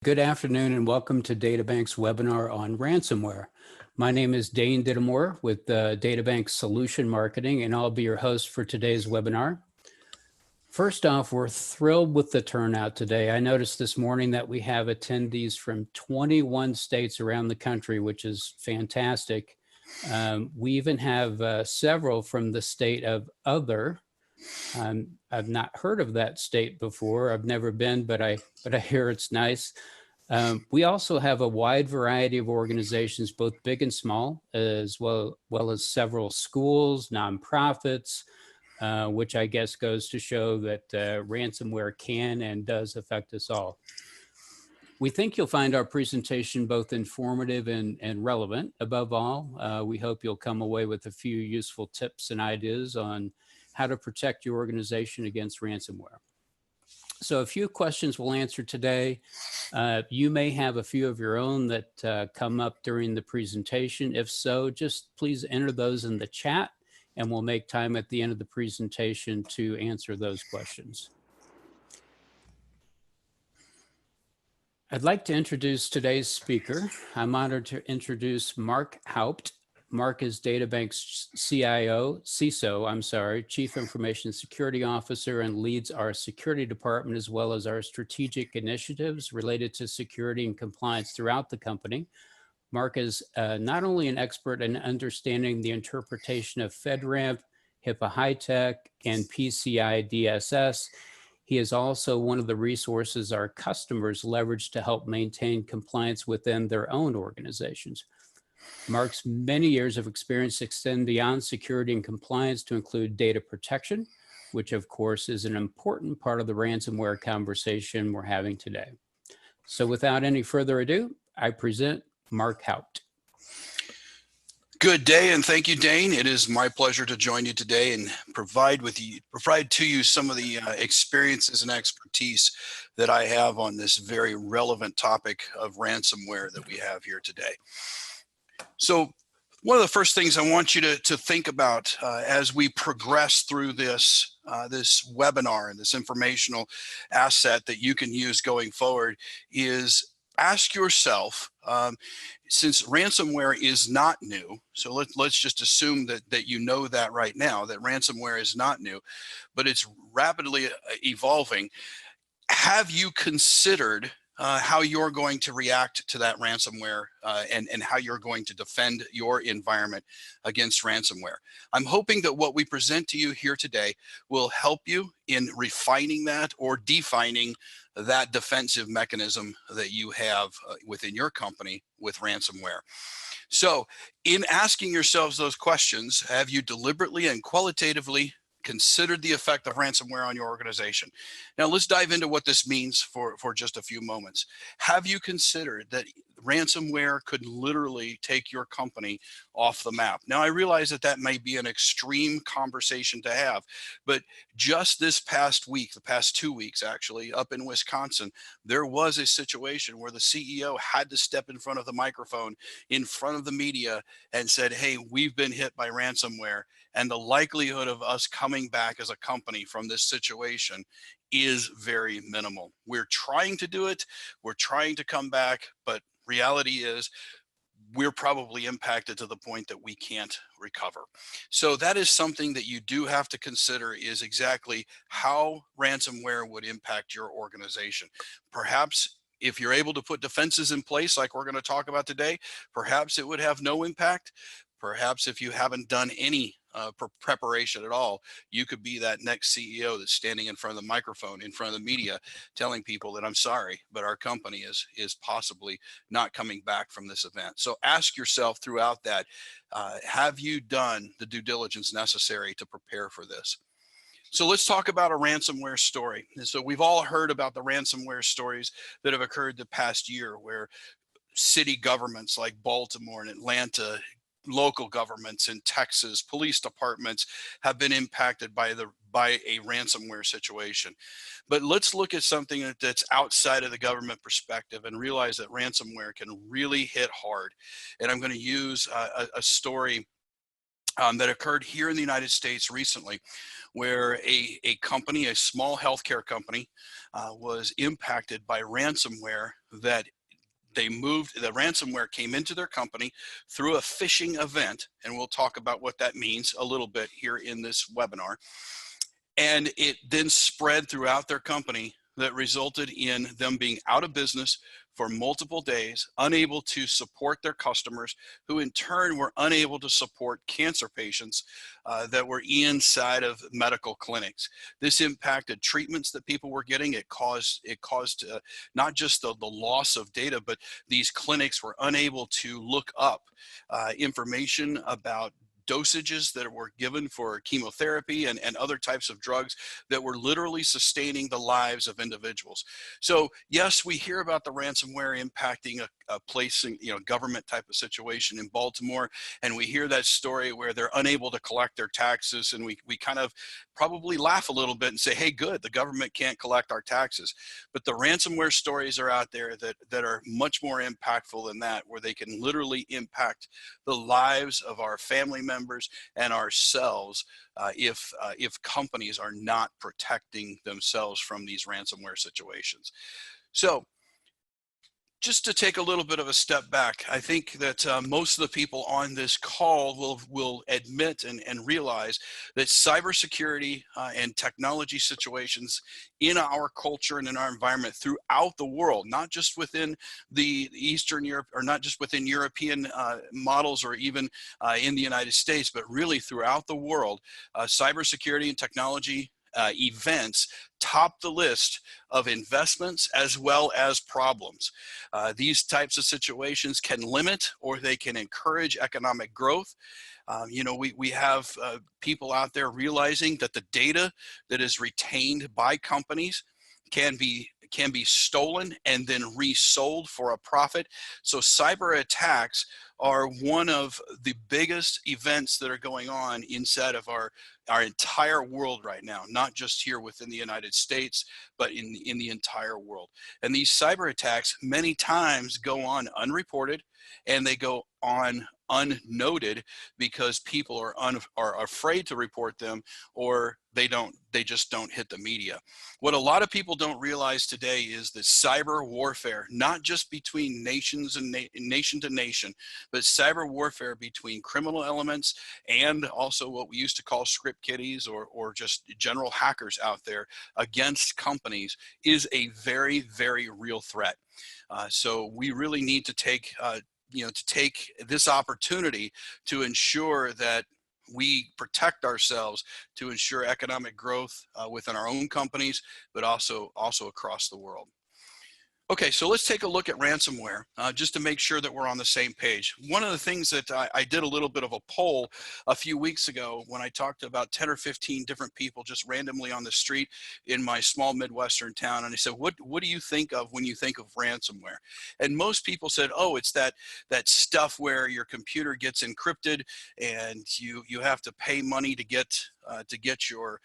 Good afternoon and welcome to DataBank's webinar on ransomware. My name is Dane Dittemore with DataBank Solution Marketing, and I'll be your host for today's webinar. First off, we're thrilled with the turnout today. I noticed this morning that we have attendees from 21 states around the country, which is fantastic. We even have several from the state of Other. I've not heard of that state before. I've never been, but I hear it's nice. We also have a wide variety of organizations, both big and small, as well as several schools, nonprofits, which I guess goes to show that ransomware can and does affect us all. We think you'll find our presentation both informative and relevant. Above all, we hope you'll come away with a few useful tips and ideas on how to protect your organization against ransomware. So a few questions we'll answer today. You may have a few of your own that come up during the presentation. If so, just please enter those in the chat and we'll make time at the end of the presentation to answer those questions. I'd like to introduce today's speaker. I'm honored to introduce Mark Haupt. Mark is DataBank's CISO, Chief Information Security Officer, and leads our security department as well as our strategic initiatives related to security and compliance throughout the company. Mark is not only an expert in understanding the interpretation of FedRAMP, HIPAA High-Tech, and PCI DSS, he is also one of the resources our customers leverage to help maintain compliance within their own organizations. Mark's many years of experience extend beyond security and compliance to include data protection, which of course is an important part of the ransomware conversation we're having today. So without any further ado, I present Mark Haupt. Good day, and thank you, Dane. It is my pleasure to join you today and provide to you some of the experiences and expertise that I have on this very relevant topic of ransomware that we have here today. So one of the first things I want you to think about as we progress through this webinar and this informational asset that you can use going forward is ask yourself, since ransomware is not new, so let's just assume that you know that right now, that ransomware is not new, but it's rapidly evolving. Have you considered how you're going to react to that ransomware and how you're going to defend your environment against ransomware? I'm hoping that what we present to you here today will help you in refining that or defining that defensive mechanism that you have within your company with ransomware. So in asking yourselves those questions, have you deliberately and qualitatively considered the effect of ransomware on your organization? Now let's dive into what this means for just a few moments. Have you considered that ransomware could literally take your company off the map? Now I realize that may be an extreme conversation to have, but just this past week, the past 2 weeks actually, up in Wisconsin, there was a situation where the CEO had to step in front of the microphone, in front of the media, and said, hey, we've been hit by ransomware. And the likelihood of us coming back as a company from this situation is very minimal. We're trying to do it. We're trying to come back, but reality is we're probably impacted to the point that we can't recover. So that is something that you do have to consider, is exactly how ransomware would impact your organization. Perhaps if you're able to put defenses in place like we're going to talk about today, perhaps it would have no impact. Perhaps if you haven't done any preparation at all, you could be that next CEO that's standing in front of the microphone, in front of the media, telling people that I'm sorry, but our company is possibly not coming back from this event. So ask yourself throughout that, have you done the due diligence necessary to prepare for this? So let's talk about a ransomware story. And so we've all heard about the ransomware stories that have occurred the past year, where city governments like Baltimore and Atlanta, local governments in Texas, police departments have been impacted by a ransomware situation. But let's look at something that's outside of the government perspective and realize that ransomware can really hit hard. And I'm going to use a story that occurred here in the United States recently, where a company, a small healthcare company, was impacted by ransomware that the ransomware came into their company through a phishing event, and we'll talk about what that means a little bit here in this webinar. And it then spread throughout their company that resulted in them being out of business for multiple days, unable to support their customers, who in turn were unable to support cancer patients that were inside of medical clinics. This impacted treatments that people were getting. It caused not just the loss of data, but these clinics were unable to look up information about dosages that were given for chemotherapy and other types of drugs that were literally sustaining the lives of individuals. So yes, we hear about the ransomware impacting a place in, government type of situation in Baltimore, and we hear that story where they're unable to collect their taxes, and we kind of probably laugh a little bit and say, hey, good, the government can't collect our taxes. But the ransomware stories are out there that are much more impactful than that, where they can literally impact the lives of our family members and ourselves if companies are not protecting themselves from these ransomware situations. So just to take a little bit of a step back, I think that most of the people on this call will admit and realize that cybersecurity and technology situations in our culture and in our environment throughout the world, not just within the Eastern Europe, or not just within European models, or even in the United States, but really throughout the world, cybersecurity and technology events top the list of investments as well as problems. These types of situations can limit or they can encourage economic growth. We have people out there realizing that the data that is retained by companies can be stolen and then resold for a profit. So cyber attacks are one of the biggest events that are going on inside of our entire world right now, not just here within the United States, but in the entire world. And these cyber attacks many times go on unreported, and they go on unnoted because people are afraid to report them, or they just don't hit the media. What a lot of people don't realize today is that cyber warfare, not just between nations and nation to nation, but cyber warfare between criminal elements and also what we used to call script kiddies or just general hackers out there against companies, is a very, very real threat. So we really need to take this opportunity to ensure that we protect ourselves, to ensure economic growth within our own companies, but also across the world. Okay, so let's take a look at ransomware just to make sure that we're on the same page. One of the things that I did a little bit of a poll a few weeks ago when I talked to about 10 or 15 different people just randomly on the street in my small Midwestern town, and I said, what do you think of when you think of ransomware? And most people said, oh, it's that stuff where your computer gets encrypted and you have to pay money to get your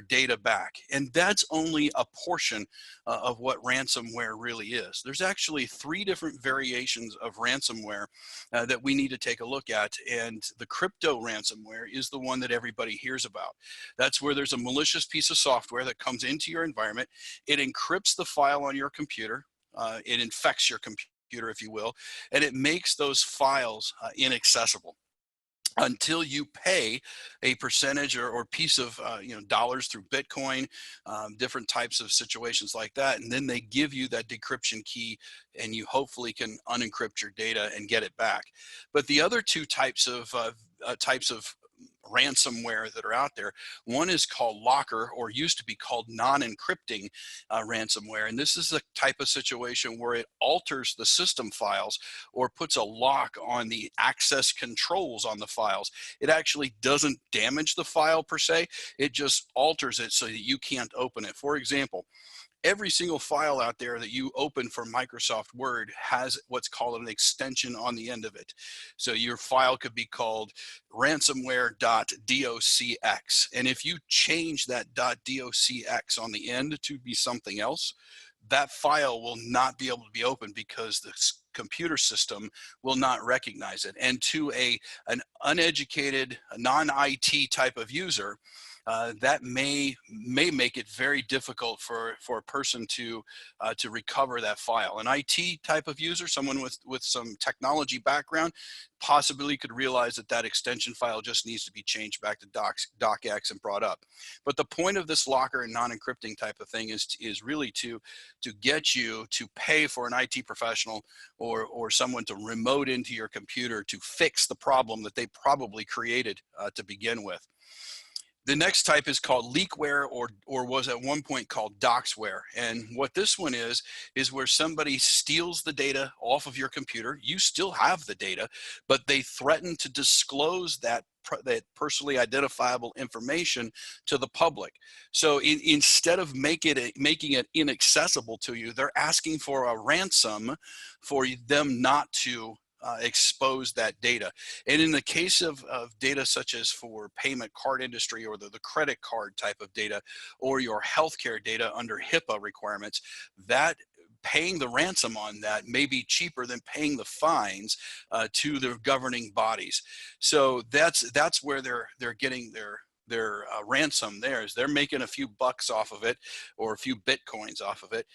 data back. And that's only a portion of what ransomware really is. There's actually 3 different variations of ransomware that we need to take a look at. And the crypto ransomware is the one that everybody hears about. That's where there's a malicious piece of software that comes into your environment. It encrypts the file on your computer. It infects your computer, if you will, and it makes those files inaccessible until you pay a percentage or piece of dollars through Bitcoin, different types of situations like that, and then they give you that decryption key, and you hopefully can unencrypt your data and get it back. But the other 2 types of ransomware that are out there, one is called locker, or used to be called non-encrypting ransomware, and this is a type of situation where it alters the system files or puts a lock on the access controls on the files. It actually doesn't damage the file per se, it just alters it so that you can't open it. For example, every single file out there that you open for Microsoft Word has what's called an extension on the end of it. So your file could be called ransomware.docx. And if you change that .docx on the end to be something else, that file will not be able to be opened because the computer system will not recognize it. And to an uneducated, non-IT type of user, that may make it very difficult for a person to recover that file. An IT type of user, someone with some technology background, possibly could realize that that extension file just needs to be changed back to docx and brought up. But the point of this locker and non-encrypting type of thing is really to get you to pay for an IT professional or someone to remote into your computer to fix the problem that they probably created to begin with. The next type is called leakware, or was at one point called doxware. And what this one is where somebody steals the data off of your computer. You still have the data, but they threaten to disclose that personally identifiable information to the public. So instead of making it inaccessible to you, they're asking for a ransom for them not to expose that data. And in the case of data such as for payment card industry or the credit card type of data, or your healthcare data under HIPAA requirements, that paying the ransom on that may be cheaper than paying the fines to the governing bodies. So that's where they're getting their ransom there, is they're making a few bucks off of it, or a few bitcoins off of it,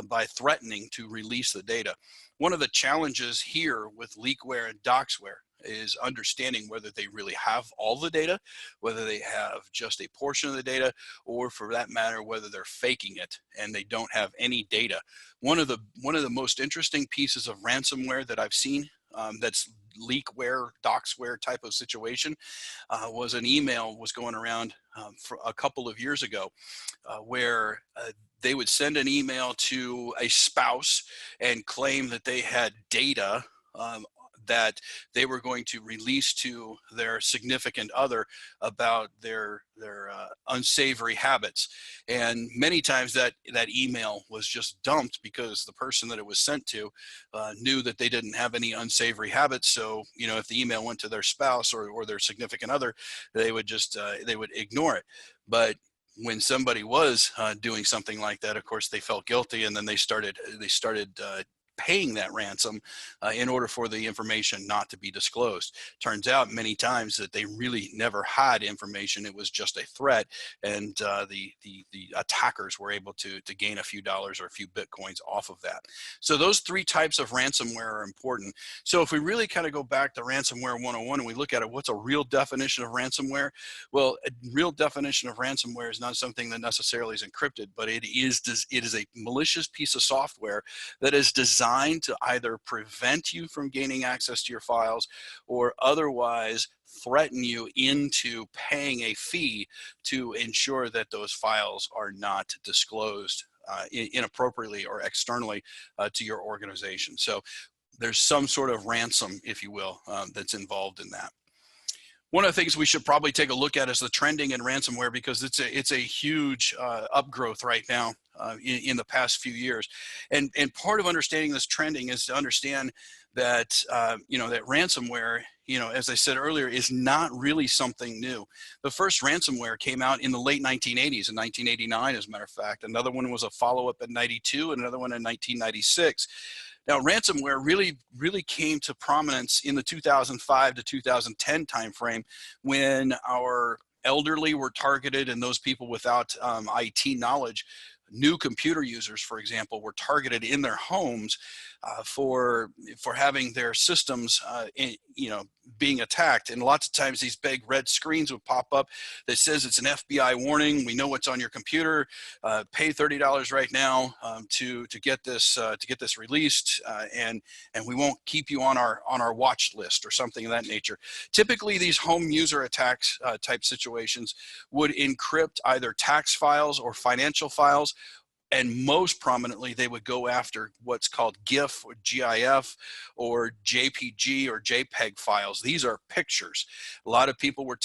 by threatening to release the data. One of the challenges here with leakware and doxware is understanding whether they really have all the data, whether they have just a portion of the data, or for that matter, whether they're faking it and they don't have any data. One of the most interesting pieces of ransomware that I've seen that's leakware, doxware type of situation was an email was going around for a couple of years ago where they would send an email to a spouse and claim that they had data that they were going to release to their significant other about their unsavory habits. And many times that email was just dumped because the person that it was sent to knew that they didn't have any unsavory habits. So, you know, if the email went to their spouse or their significant other, they would just they would ignore it. But when somebody was doing something like that, of course, they felt guilty, and then they started paying that ransom in order for the information not to be disclosed. Turns out many times that they really never had information. It was just a threat, and the attackers were able to gain a few dollars or a few bitcoins off of that. So those three types of ransomware are important. So if we really kind of go back to ransomware 101 and we look at it, what's a real definition of ransomware? Well, a real definition of ransomware is not something that necessarily is encrypted, but it is a malicious piece of software that is designed to either prevent you from gaining access to your files or otherwise threaten you into paying a fee to ensure that those files are not disclosed inappropriately or externally to your organization. So there's some sort of ransom, if you will, that's involved in that. One of the things we should probably take a look at is the trending in ransomware, because it's a huge upgrowth right now in the past few years. And part of understanding this trending is to understand that, you know, that ransomware, you know, as I said earlier, is not really something new. The first ransomware came out in the late 1980s, in 1989, as a matter of fact. Another one was a follow-up in 92, and another one in 1996. Now, ransomware really came to prominence in the 2005 to 2010 timeframe, when our elderly were targeted, and those people without IT knowledge, new computer users, for example, were targeted in their homes for having their systems, you know, being attacked. And lots of times these big red screens would pop up that says it's an FBI warning. We know what's on your computer. Pay $30 right now to get this released, and we won't keep you on our watch list, or something of that nature. Typically, these home user attacks type situations would encrypt either tax files or financial files. And most prominently, they would go after what's called GIF or GIF or JPG or JPEG files. These are pictures. A lot of people were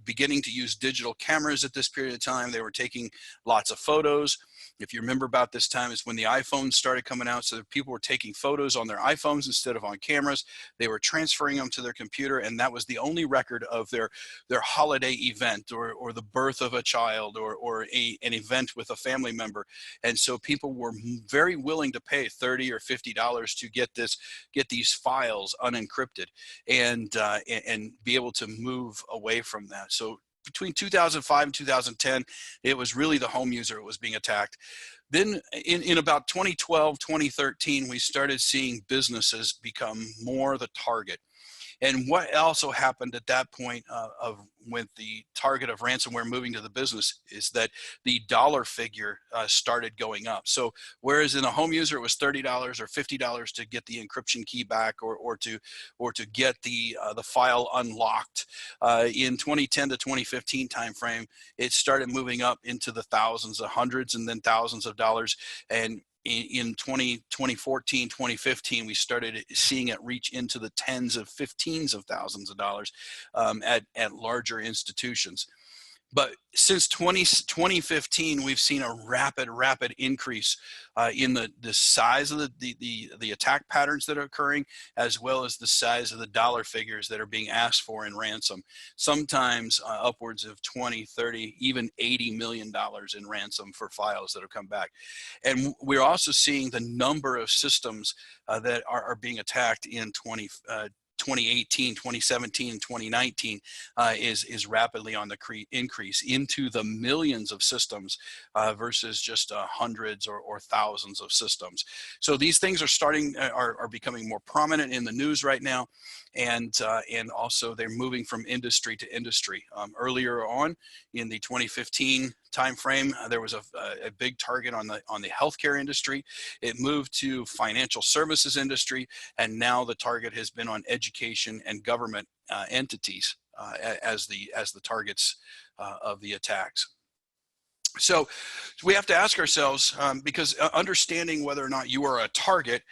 beginning to use digital cameras at this period of time. They were taking lots of photos. If you remember, about this time is when the iPhones started coming out. So people were taking photos on their iPhones instead of on cameras. They were transferring them to their computer, and that was the only record of their holiday event, or the birth of a child, or an event with a family member. And so people were very willing to pay $30 or $50 to get these files unencrypted and be able to move away from that. So between 2005 and 2010, it was really the home user that was being attacked. Then in about 2012, 2013, we started seeing businesses become more the target. And what also happened at that point with the target of ransomware moving to the business is that the dollar figure started going up. So whereas in a home user it was $30 or $50 to get the encryption key back or to get the file unlocked, in 2010 to 2015 timeframe, it started moving up into the thousands, of hundreds, and then thousands of dollars. And in 2014, 2015, we started seeing it reach into the tens of fifteens of thousands of dollars at larger institutions. But since 2015, we've seen a rapid increase in the size of the attack patterns that are occurring, as well as the size of the dollar figures that are being asked for in ransom. Sometimes upwards of 20, 30, even $80 million in ransom for files that have come back. And we're also seeing the number of systems that are being attacked in 2018, 2017, 2019 is rapidly on the increase into the millions of systems versus just hundreds or thousands of systems. So these things are becoming more prominent in the news right now, and also they're moving from industry to industry. Earlier on in the 2015 timeframe, there was a big target on the healthcare industry. It moved to financial services industry, and now the target has been on education and government entities as the targets of the attacks. So we have to ask ourselves, because understanding whether or not you are a target,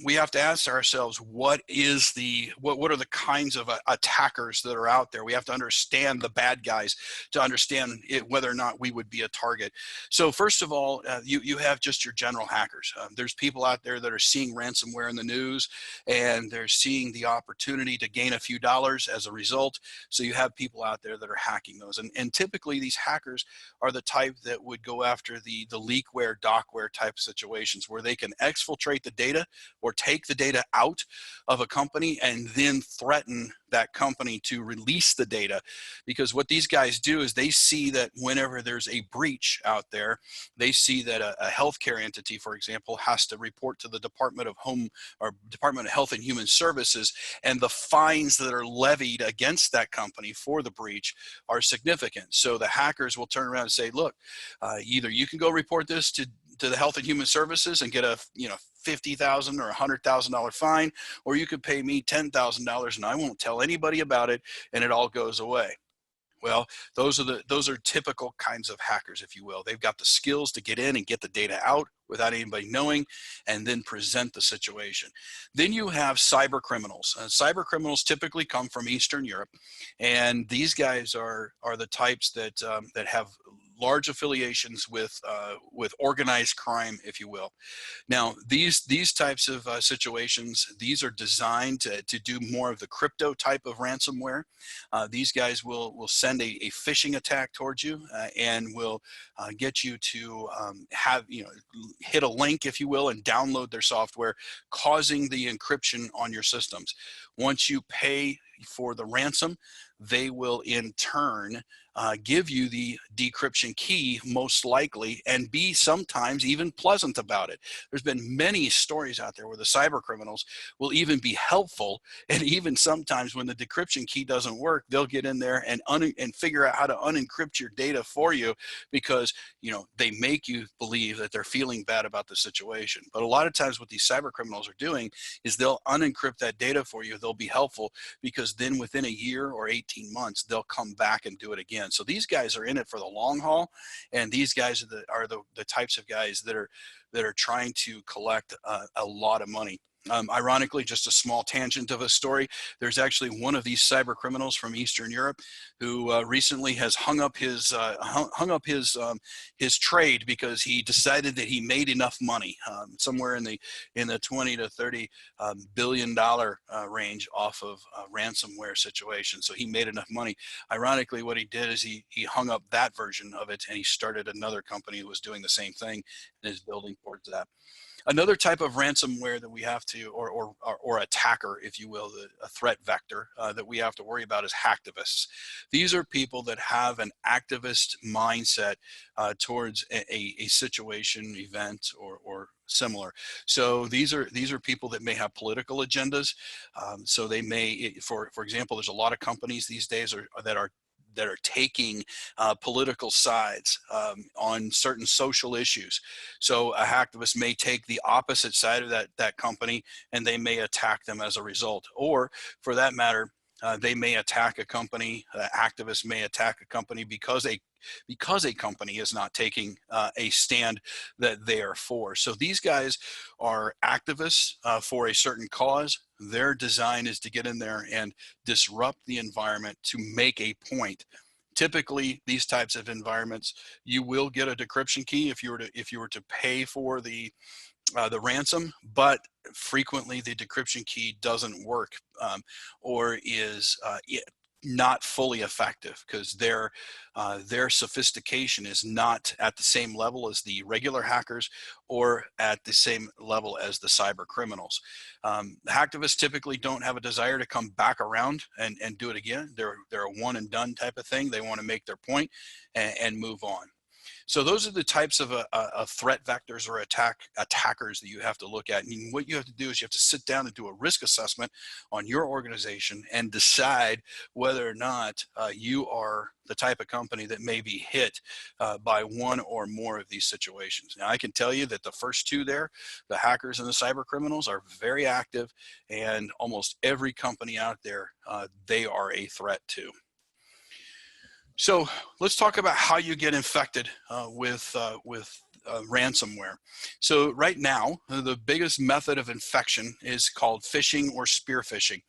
we have to ask ourselves, what are the kinds of attackers that are out there? We have to understand the bad guys to understand whether or not we would be a target. So first of all, you have just your general hackers. There's people out there that are seeing ransomware in the news, and they're seeing the opportunity to gain a few dollars as a result. So you have people out there that are hacking those. And typically these hackers are the type that would go after the leakware, docware type situations where they can exfiltrate the data or take the data out of a company and then threaten that company to release the data. Because what these guys do is they see that whenever there's a breach out there, they see that a healthcare entity, for example, has to report to the Department of Health and Human Services, and the fines that are levied against that company for the breach are significant. So the hackers will turn around and say, look, either you can go report this to the Health and Human Services and get a $50,000 or $100,000 fine, or you could pay me $10,000 and I won't tell anybody about it, and it all goes away. Well, those are typical kinds of hackers, if you will. They've got the skills to get in and get the data out without anybody knowing, and then present the situation. Then you have cyber criminals. Cyber criminals typically come from Eastern Europe, and these guys are the types that have large affiliations with organized crime, if you will. Now, these types of situations, these are designed to do more of the crypto type of ransomware. These guys will send a phishing attack towards you and will get you to hit a link, if you will, and download their software, causing the encryption on your systems. Once you pay for the ransom, they will in turn give you the decryption key, most likely, and be sometimes even pleasant about it. There's been many stories out there where the cyber criminals will even be helpful, and even sometimes when the decryption key doesn't work, they'll get in there and figure out how to unencrypt your data for you, because they make you believe that they're feeling bad about the situation. But a lot of times what these cyber criminals are doing is they'll unencrypt that data for you. They'll be helpful, because then within a year or 18 months, they'll come back and do it again. So these guys are in it for the long haul, and these guys are the types of guys that are trying to collect a lot of money. Ironically, just a small tangent of a story, there's actually one of these cyber criminals from Eastern Europe who recently has hung up his trade because he decided that he made enough money, somewhere in the 20 to 30 billion dollar range off of a ransomware situation. So he made enough money. Ironically, what he did is he hung up that version of it, and he started another company that was doing the same thing and is building towards that. Another type of ransomware that we have to, or attacker, if you will, a threat vector that we have to worry about is hacktivists. These are people that have an activist mindset towards a situation, event, or similar. So these are people that may have political agendas. So they may, for example, there's a lot of companies these days that are taking political sides on certain social issues. So a hacktivist may take the opposite side of that company, and they may attack them as a result. Or for that matter, they may attack a company, activists may attack a company because a company is not taking a stand that they are for. So these guys are activists for a certain cause. Their design is to get in there and disrupt the environment to make a point. Typically, these types of environments, you will get a decryption key if you were to pay for the ransom, but frequently the decryption key doesn't work or is not fully effective because their sophistication is not at the same level as the regular hackers or at the same level as the cyber criminals. Hacktivists typically don't have a desire to come back around and do it again. They're a one and done type of thing. They want to make their point and move on. So those are the types of threat vectors or attackers that you have to look at. And what you have to do is you have to sit down and do a risk assessment on your organization and decide whether or not you are the type of company that may be hit by one or more of these situations. Now, I can tell you that the first two there, the hackers and the cyber criminals, are very active, and almost every company out there, they are a threat to. So let's talk about how you get infected with ransomware. So right now, the biggest method of infection is called phishing or spear phishing.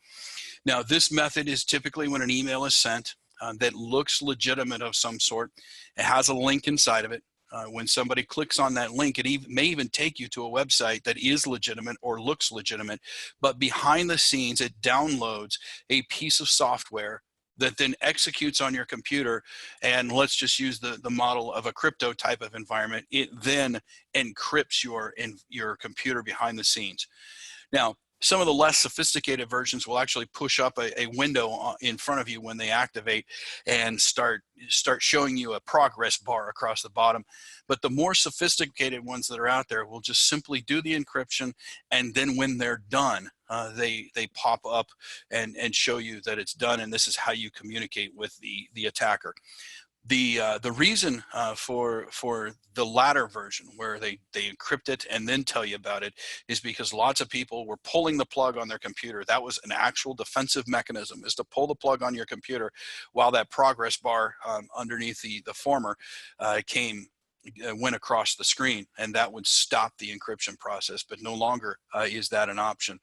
Now, this method is typically when an email is sent that looks legitimate of some sort. It has a link inside of it. When somebody clicks on that link, it may even take you to a website that is legitimate or looks legitimate, but behind the scenes, it downloads a piece of software that then executes on your computer. And let's just use the model of a crypto type of environment. It then encrypts your computer behind the scenes. Now, some of the less sophisticated versions will actually push up a window in front of you when they activate and start showing you a progress bar across the bottom. But the more sophisticated ones that are out there will just simply do the encryption, and then when they're done, they pop up and show you that it's done, and this is how you communicate with the attacker. The reason for the latter version, where they encrypt it and then tell you about it, is because lots of people were pulling the plug on their computer. That was an actual defensive mechanism, is to pull the plug on your computer while that progress bar underneath the former went across the screen, and that would stop the encryption process. But no longer is that an option.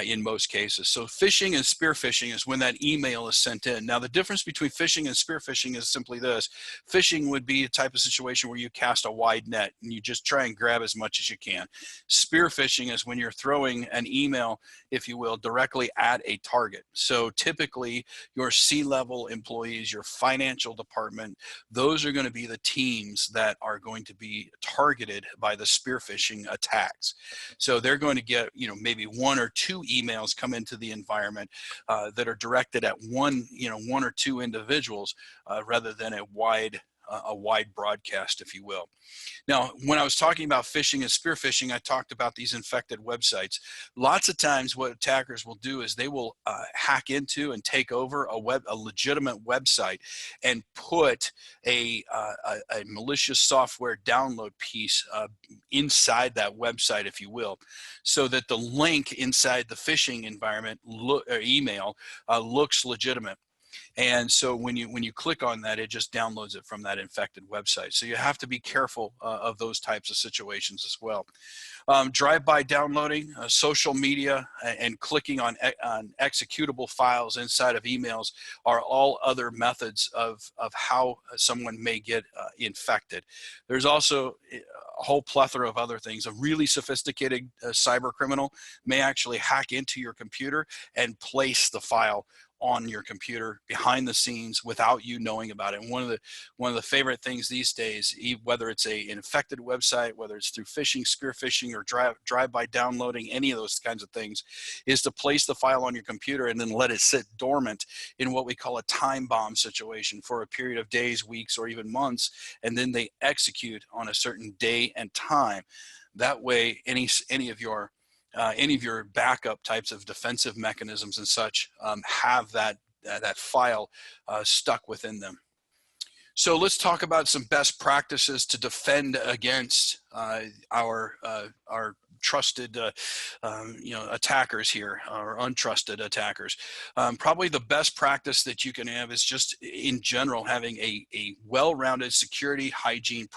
In most cases. So phishing and spear phishing is when that email is sent in. Now, the difference between phishing and spear phishing is simply this. Phishing would be a type of situation where you cast a wide net and you just try and grab as much as you can. Spear phishing is when you're throwing an email, if you will, directly at a target. So typically your C-level employees, your financial department, those are going to be the teams that are going to be targeted by the spear phishing attacks. So they're going to get, maybe one or two emails come into the environment that are directed at one or two individuals rather than a wide broadcast, if you will. Now, when I was talking about phishing and spear phishing, I talked about these infected websites. Lots of times what attackers will do is they will hack into and take over a legitimate website and put a malicious software download piece inside that website, if you will, so that the link inside the phishing environment or email looks legitimate. And so when you click on that, it just downloads it from that infected website. So you have to be careful of those types of situations as well. Drive-by downloading, social media, and clicking on executable files inside of emails are all other methods of how someone may get infected. There's also a whole plethora of other things. A really sophisticated cyber criminal may actually hack into your computer and place the file on your computer behind the scenes without you knowing about it. And one of the favorite things these days, whether it's an infected website, whether it's through phishing, spear phishing, or drive-by downloading, any of those kinds of things, is to place the file on your computer and then let it sit dormant in what we call a time bomb situation for a period of days, weeks, or even months, and then they execute on a certain day and time. That way, any of your backup types of defensive mechanisms and such have that file stuck within them. So let's talk about some best practices to defend against our trusted attackers here, or untrusted attackers. Probably the best practice that you can have is just in general having a well-rounded security hygiene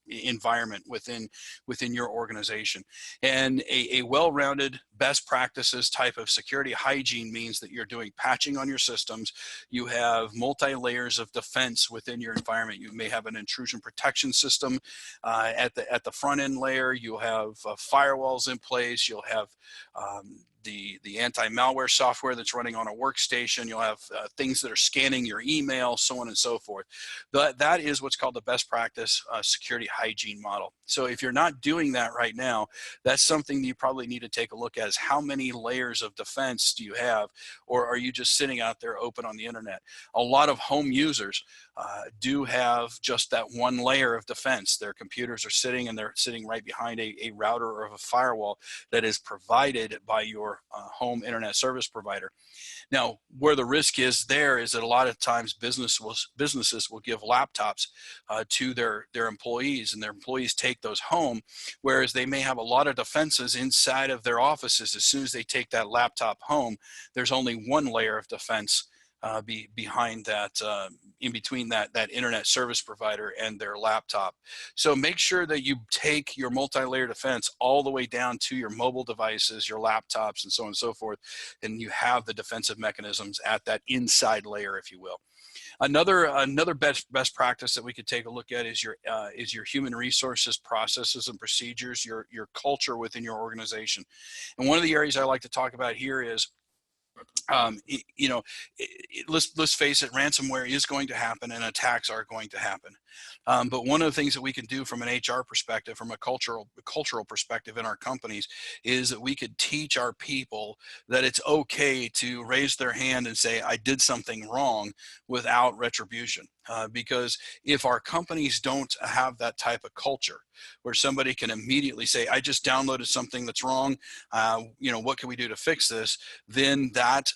environment within your organization. And a well-rounded best practices type of security hygiene means that you're doing patching on your systems. You have multi-layers of defense within your environment. You may have an intrusion protection system at the front end layer. You'll have firewalls in place. You'll have the anti-malware software that's running on a workstation. You'll have things that are scanning your email, so on and so forth. That is what's called the best practice security hygiene model. So if you're not doing that right now, that's something that you probably need to take a look at, is how many layers of defense do you have, or are you just sitting out there open on the internet? A lot of home users do have just that one layer of defense. Their computers are sitting, and they're sitting right behind a router or a firewall that is provided by your home internet service provider. Now, where the risk is there is that a lot of times businesses will give laptops to their employees, and their employees take those home, whereas they may have a lot of defenses inside of their offices. As soon as they take that laptop home, there's only one layer of defense behind that, in between that internet service provider and their laptop. So make sure that you take your multi-layer defense all the way down to your mobile devices, your laptops, and so on and so forth, and you have the defensive mechanisms at that inside layer, if you will. Another best practice that we could take a look at is your human resources, processes, and procedures, your culture within your organization. And one of the areas I like to talk about here is, let's face it, ransomware is going to happen and attacks are going to happen. But one of the things that we can do from an HR perspective, from a cultural perspective in our companies, is that we could teach our people that it's okay to raise their hand and say, I did something wrong, without retribution. Because if our companies don't have that type of culture where somebody can immediately say, I just downloaded something that's wrong, what can we do to fix this? Then that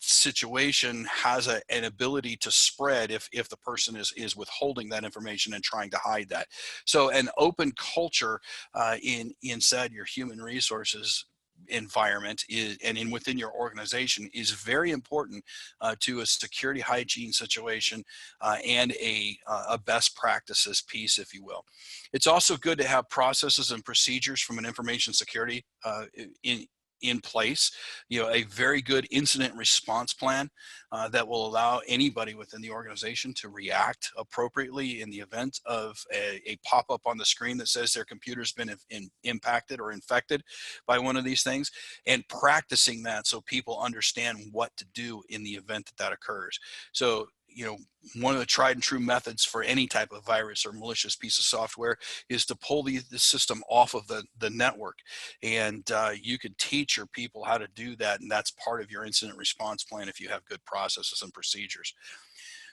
situation has an ability to spread if the person is withholding that information and trying to hide that. So an open culture inside your human resources environment within your organization is very important to a security hygiene situation and a best practices piece, if you will. It's also good to have processes and procedures from an information security in place, a very good incident response plan that will allow anybody within the organization to react appropriately in the event of a pop-up on the screen that says their computer's been impacted or infected by one of these things, and practicing that so people understand what to do in the event that occurs. So, one of the tried and true methods for any type of virus or malicious piece of software is to pull the system off of the network. And you can teach your people how to do that. And that's part of your incident response plan if you have good processes and procedures.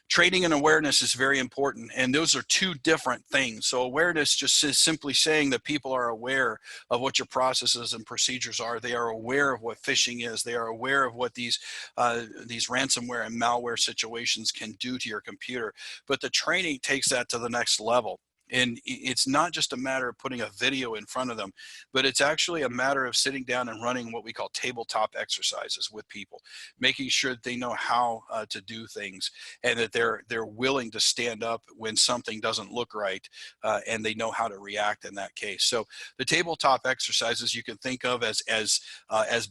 Training and awareness is very important, and those are two different things. So awareness just is simply saying that people are aware of what your processes and procedures are. They are aware of what phishing is. They are aware of what these ransomware and malware situations can do to your computer. But the training takes that to the next level. And it's not just a matter of putting a video in front of them, but it's actually a matter of sitting down and running what we call tabletop exercises with people, making sure that they know how to do things, and that they're willing to stand up when something doesn't look right, and they know how to react in that case. So the tabletop exercises you can think of as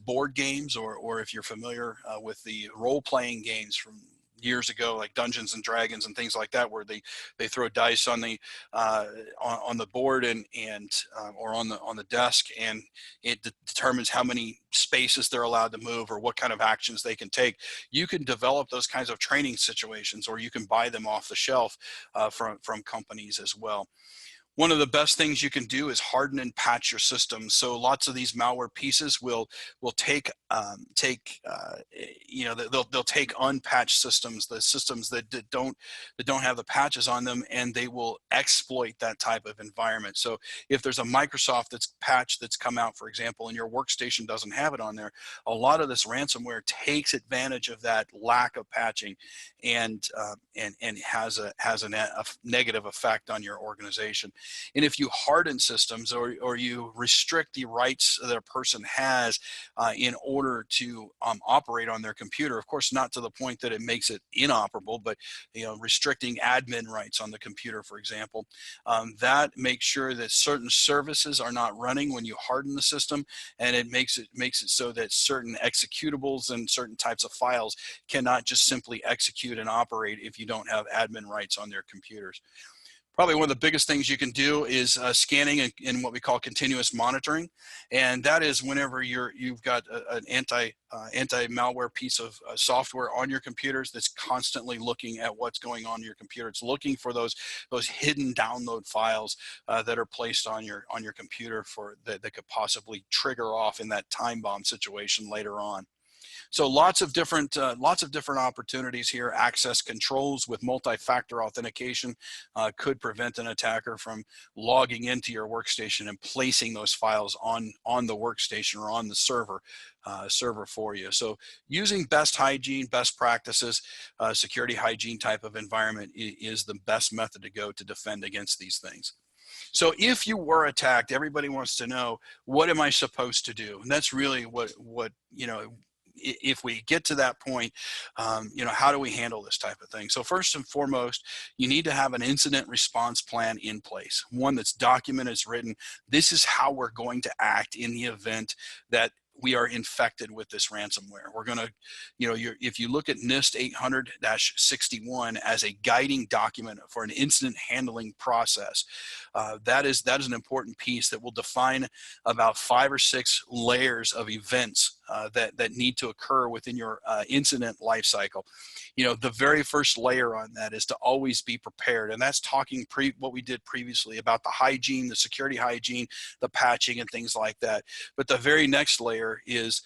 board games, or if you're familiar with the role-playing games from years ago, like Dungeons and Dragons and things like that, where they throw dice on the board and or on the desk, and it determines how many spaces they're allowed to move or what kind of actions they can take. You can develop those kinds of training situations, or you can buy them off the shelf from companies as well. One of the best things you can do is harden and patch your system. So lots of these malware pieces will take you know, they'll take unpatched systems, the systems that don't have the patches on them, and they will exploit that type of environment. So if there's a Microsoft patch that's come out, for example, and your workstation doesn't have it on there, a lot of this ransomware takes advantage of that lack of patching, and has a negative effect on your organization. And if you harden systems, or you restrict the rights that a person has in order to operate on their computer, of course, not to the point that it makes it inoperable, but restricting admin rights on the computer, for example, that makes sure that certain services are not running when you harden the system, and it makes it so that certain executables and certain types of files cannot just simply execute and operate if you don't have admin rights on their computers. Probably one of the biggest things you can do is scanning in what we call continuous monitoring, and that is whenever you've got an anti-malware piece of software on your computers that's constantly looking at what's going on in your computer. It's looking for those hidden download files that are placed on your computer that could possibly trigger off in that time bomb situation later on. So lots of different opportunities here. Access controls with multi-factor authentication could prevent an attacker from logging into your workstation and placing those files on the workstation or on the server for you. So using best hygiene, best practices, security hygiene type of environment is the best method to go to defend against these things. So if you were attacked, everybody wants to know, what am I supposed to do? And that's really what if we get to that point, how do we handle this type of thing? So first and foremost, you need to have an incident response plan in place, one that's documented, it's written. This is how we're going to act in the event that we are infected with this ransomware. We're going to, if you look at NIST 800-61 as a guiding document for an incident handling process, that is an important piece that will define about 5 or 6 layers of events that need to occur within your incident lifecycle. The very first layer on that is to always be prepared, and that's talking what we did previously about the hygiene, the security hygiene, the patching, and things like that. But the very next layer is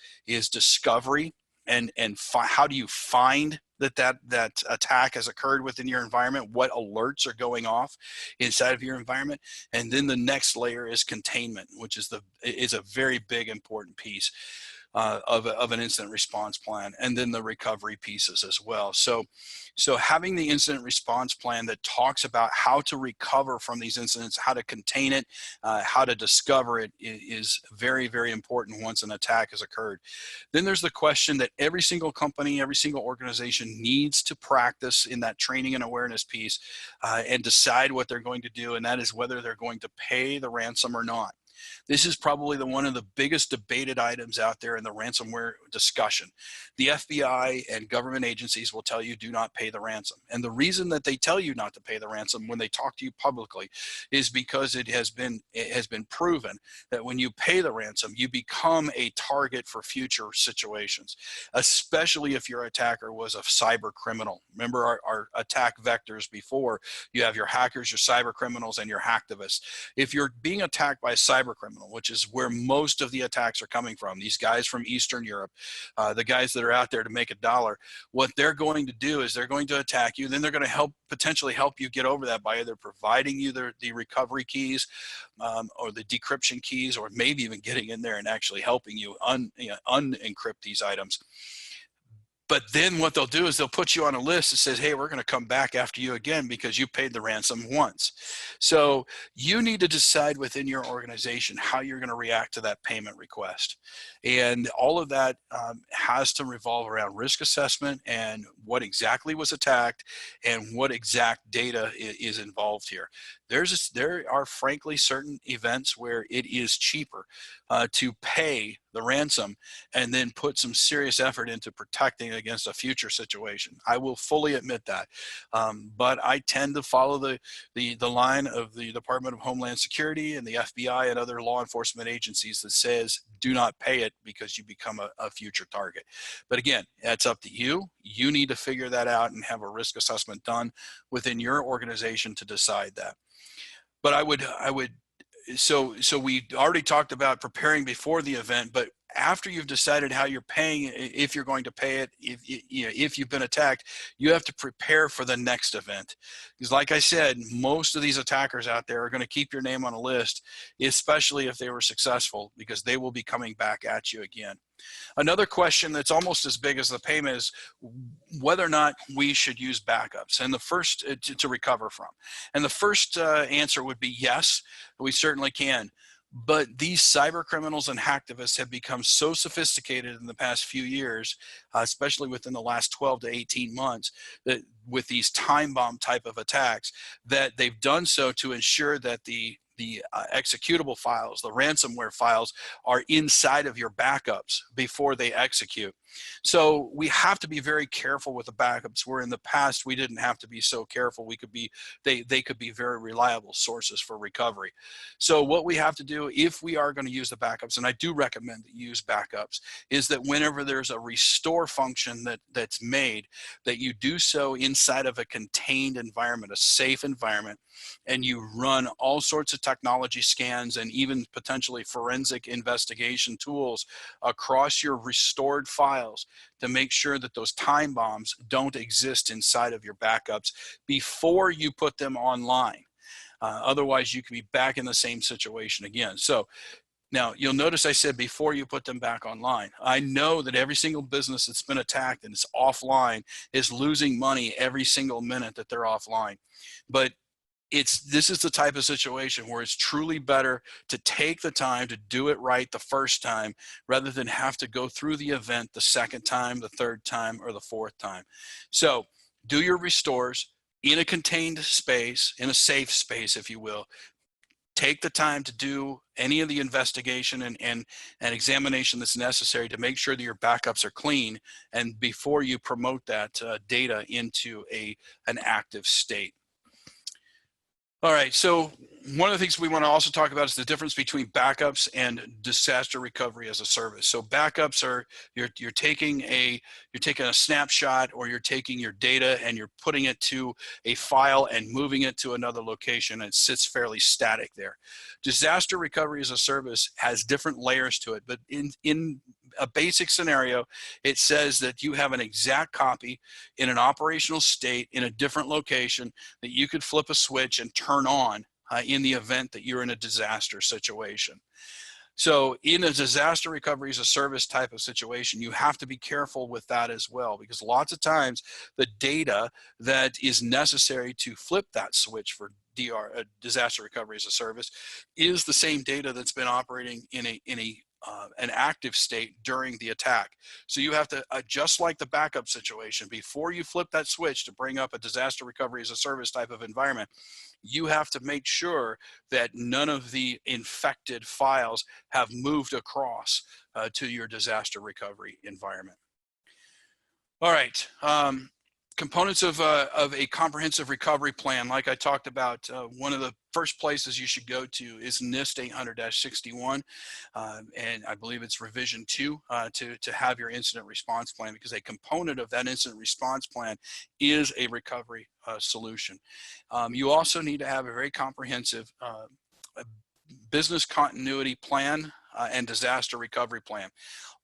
discovery, and how do you find that attack has occurred within your environment? What alerts are going off inside of your environment? And then the next layer is containment, which is a very big important piece of an incident response plan, and then the recovery pieces as well. So having the incident response plan that talks about how to recover from these incidents, how to contain it, how to discover it is very, very important once an attack has occurred. Then there's the question that every single company, every single organization needs to practice in that training and awareness piece and decide what they're going to do, and that is whether they're going to pay the ransom or not. This is probably one of the biggest debated items out there in the ransomware discussion. The FBI and government agencies will tell you, do not pay the ransom. And the reason that they tell you not to pay the ransom when they talk to you publicly is because it has been proven that when you pay the ransom, you become a target for future situations, especially if your attacker was a cyber criminal. Remember our attack vectors before. You have your hackers, your cyber criminals, and your hacktivists. If you're being attacked by a cyber criminal, which is where most of the attacks are coming from, these guys from Eastern Europe, the guys that are out there to make $1, what they're going to do is they're going to attack you. Then they're going to potentially help you get over that by either providing you the recovery keys or the decryption keys, or maybe even getting in there and actually helping you unencrypt these items. But then what they'll do is they'll put you on a list that says, hey, we're going to come back after you again because you paid the ransom once. So you need to decide within your organization how you're going to react to that payment request. And all of that has to revolve around risk assessment and what exactly was attacked and what exact data is involved here. There are frankly certain events where it is cheaper to pay the ransom, and then put some serious effort into protecting against a future situation. I will fully admit that. But I tend to follow the line of the Department of Homeland Security and the FBI and other law enforcement agencies that says do not pay it because you become a future target. But again, that's up to you. You need to figure that out and have a risk assessment done within your organization to decide that. But I would so we already talked about preparing before the event, but after you've decided how you're paying, if you're going to pay it, if you've been attacked, you have to prepare for the next event. Because like I said, most of these attackers out there are going to keep your name on a list, especially if they were successful, because they will be coming back at you again. Another question that's almost as big as the payment is whether or not we should use backups and the first to recover from. And the first answer would be yes, we certainly can. But these cyber criminals and hacktivists have become so sophisticated in the past few years, especially within the last 12 to 18 months, that with these time bomb type of attacks, that they've done so to ensure that the executable files, the ransomware files, are inside of your backups before they execute. So we have to be very careful with the backups, where in the past we didn't have to be so careful. We could be, they could be very reliable sources for recovery. So what we have to do if we are going to use the backups, and I do recommend that you use backups, is that whenever there's a restore function that's made, that you do so inside of a contained environment, a safe environment, and you run all sorts of technology scans and even potentially forensic investigation tools across your restored files to make sure that those time bombs don't exist inside of your backups before you put them online. Otherwise, you could be back in the same situation again. So now you'll notice I said before you put them back online. I know that every single business that's been attacked and is offline is losing money every single minute that they're offline. But this is the type of situation where it's truly better to take the time to do it right the first time rather than have to go through the event the second time, the third time, or the fourth time. So do your restores in a contained space, in a safe space, if you will. Take the time to do any of the investigation and examination that's necessary to make sure that your backups are clean, and before you promote that data into an active state. All right, so one of the things we want to also talk about is the difference between backups and disaster recovery as a service. So backups are you're taking a snapshot, or you're taking your data and you're putting it to a file and moving it to another location, and it sits fairly static there. Disaster recovery as a service has different layers to it, but in a basic scenario, it says that you have an exact copy in an operational state in a different location that you could flip a switch and turn on in the event that you're in a disaster situation. So in a disaster recovery as a service type of situation, you have to be careful with that as well, because lots of times the data that is necessary to flip that switch for disaster recovery as a service is the same data that's been operating in an active state during the attack. So you have to, just like the backup situation, before you flip that switch to bring up a disaster recovery as a service type of environment, you have to make sure that none of the infected files have moved across to your disaster recovery environment. All right. Components of a comprehensive recovery plan, like I talked about, one of the first places you should go to is NIST 800-61, and I believe it's revision 2 to have your incident response plan, because a component of that incident response plan is a recovery solution. You also need to have a very comprehensive business continuity plan and disaster recovery plan.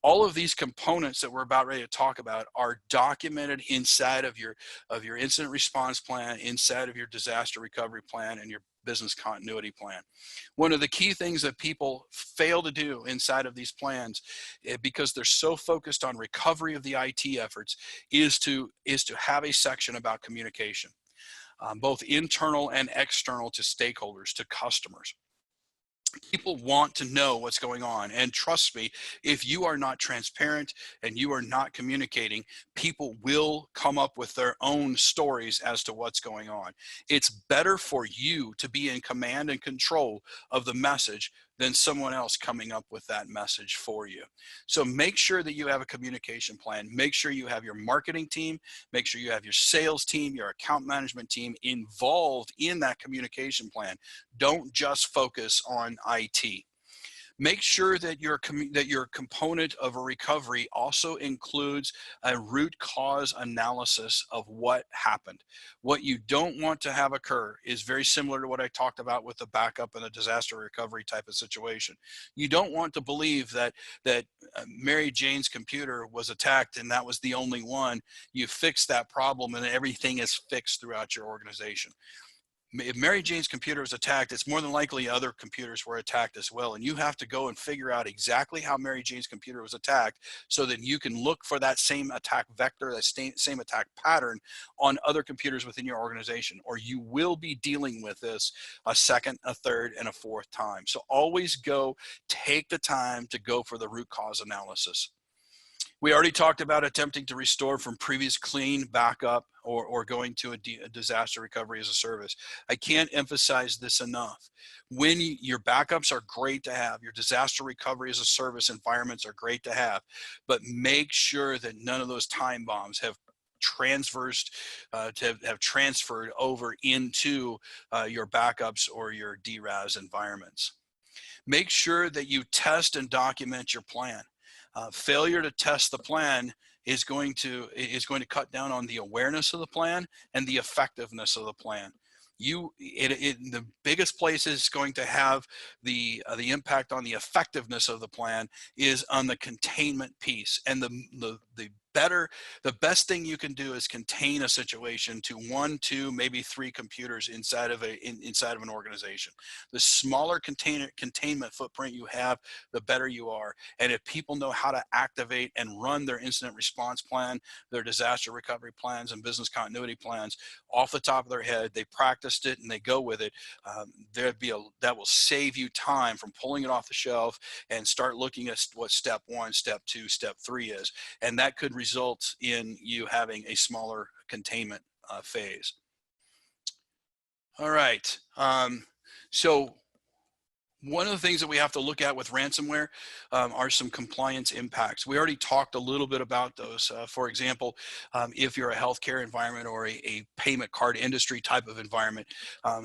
All of these components that we're about ready to talk about are documented inside of your incident response plan, inside of your disaster recovery plan, and your business continuity plan. One of the key things that people fail to do inside of these plans, because they're so focused on recovery of the IT efforts, is to have a section about communication, both internal and external, to stakeholders, to customers. People want to know what's going on, and trust me, if you are not transparent and you are not communicating, people will come up with their own stories as to what's going on. It's better for you to be in command and control of the message than someone else coming up with that message for you. So make sure that you have a communication plan. Make sure you have your marketing team, make sure you have your sales team, your account management team involved in that communication plan. Don't just focus on IT. Make sure that your component of a recovery also includes a root cause analysis of what happened. What you don't want to have occur is very similar to what I talked about with the backup and the disaster recovery type of situation. You don't want to believe that Mary Jane's computer was attacked and that was the only one. You fix that problem and everything is fixed throughout your organization. If Mary Jane's computer was attacked, it's more than likely other computers were attacked as well. And you have to go and figure out exactly how Mary Jane's computer was attacked so that you can look for that same attack vector, that same attack pattern on other computers within your organization, or you will be dealing with this a second, a third, and a fourth time. So always take the time to go for the root cause analysis. We already talked about attempting to restore from previous clean backup or going to a disaster recovery as a service. I can't emphasize this enough. When your backups are great to have, your disaster recovery as a service environments are great to have, but make sure that none of those time bombs have transferred over into your backups or your DRAS environments. Make sure that you test and document your plan. Failure to test the plan is going to cut down on the awareness of the plan and the effectiveness of the plan. The biggest place is going to have the impact on the effectiveness of the plan is on the containment piece, and the best thing you can do is contain a situation to 1, 2, maybe 3 computers inside of an organization. The smaller containment footprint you have, the better you are. And if people know how to activate and run their incident response plan, their disaster recovery plans and business continuity plans off the top of their head, they practiced it and they go with it, that will save you time from pulling it off the shelf and start looking at what step 1, step 2, step 3 is. And that could result in you having a smaller containment phase. All right. So one of the things that we have to look at with ransomware are some compliance impacts. We already talked a little bit about those. For example, if you're a healthcare environment or a payment card industry type of environment,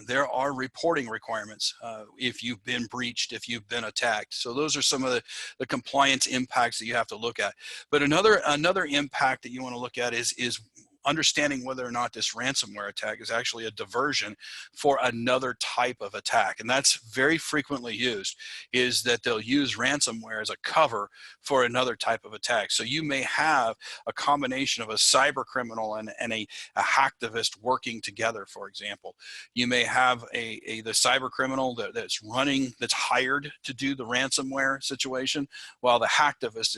there are reporting requirements if you've been breached, if you've been attacked. So those are some of the compliance impacts that you have to look at. But another impact that you want to look at is understanding whether or not this ransomware attack is actually a diversion for another type of attack. And that's very frequently used, is that they'll use ransomware as a cover for another type of attack. So you may have a combination of a cyber criminal and a hacktivist working together, for example. You may have the cyber criminal that's hired to do the ransomware situation, while the hacktivist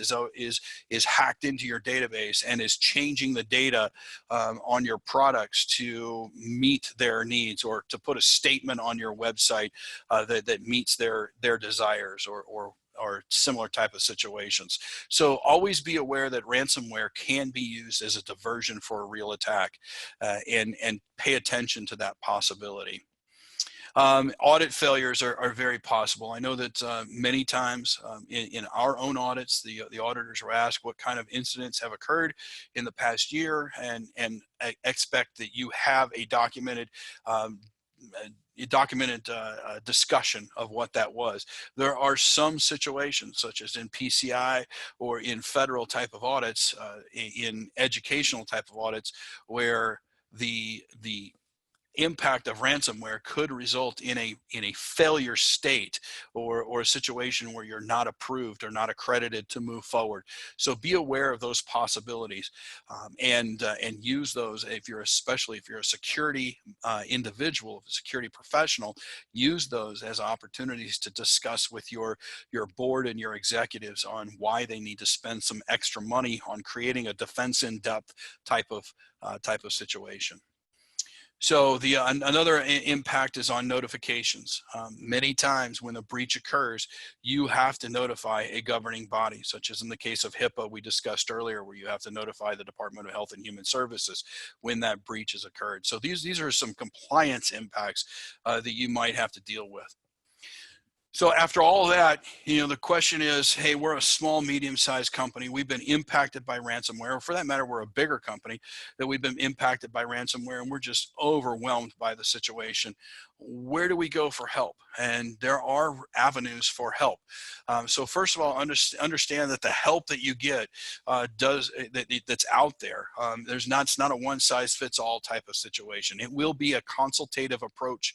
is hacked into your database and is changing the data on your products to meet their needs, or to put a statement on your website that meets their desires or similar type of situations. So always be aware that ransomware can be used as a diversion for a real attack, and pay attention to that possibility. Audit failures are very possible. I know that many times in our own audits, the auditors were asked what kind of incidents have occurred in the past year, and expect that you have a documented discussion of what that was. There are some situations, such as in PCI or in federal type of audits, in educational type of audits, where the impact of ransomware could result in a failure state, or a situation where you're not approved or not accredited to move forward. So be aware of those possibilities, and use those. Especially if you're a security individual, a security professional, use those as opportunities to discuss with your board and your executives on why they need to spend some extra money on creating a defense in depth type of situation. So another impact is on notifications. Many times when a breach occurs, you have to notify a governing body, such as in the case of HIPAA we discussed earlier, where you have to notify the Department of Health and Human Services when that breach has occurred. So these are some compliance impacts that you might have to deal with. So after all that, the question is, hey, we're a small, medium-sized company. We've been impacted by ransomware, or for that matter, we're a bigger company that we've been impacted by ransomware, and we're just overwhelmed by the situation. Where do we go for help? And there are avenues for help. So first of all, understand that the help that you get that's out there. It's not a one-size-fits-all type of situation. It will be a consultative approach